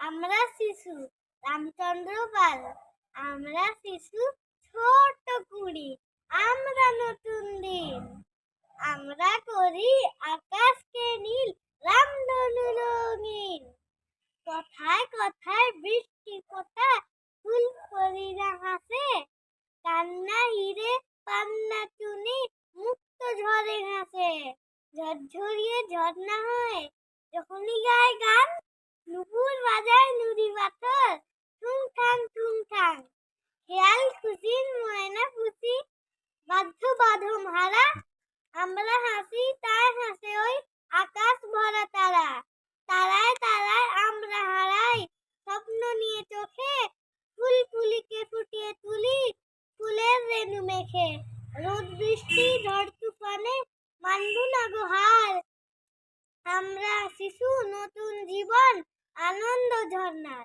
আমরা শিশু রামচন্দ্র পাল। আমরা শিশু ছোট কুড়ি। আমরা নতুন দিন। আমরা করি আকাশকে নীল, রামধনু রঙিন। কথায় কথায় বৃষ্টি ফোঁটা, ফুল পরিরা হাসে। কান্না হিরে পান্না চুনি, মুক্ত ঝরে ঘাসে। ঝরঝরিয়ে ঝর্ণা হয় যখনই গায় গান, নুপুর বাজায় নুড়ি পাথর, ঠুংঠাং ঠুংঠাং। খেয়াল খুশির ময়না খুশি, বাধ্য বাঁধন হারা। আমরা হাসি তাই হাসে ওই আকাশ ভরা তারা। তারায় তারায় আমরা হারাই স্বপ্ন নিয়ে চোখে, ফুলকুলিকে ফুটিয়ে তুলি ফুলের রেণু মেখে। রোদ বৃষ্টি ঝড় তুফানে মানবো না গো হার। আমরা শিশু নতুন জীবন আনন্দ ঝর্ণার।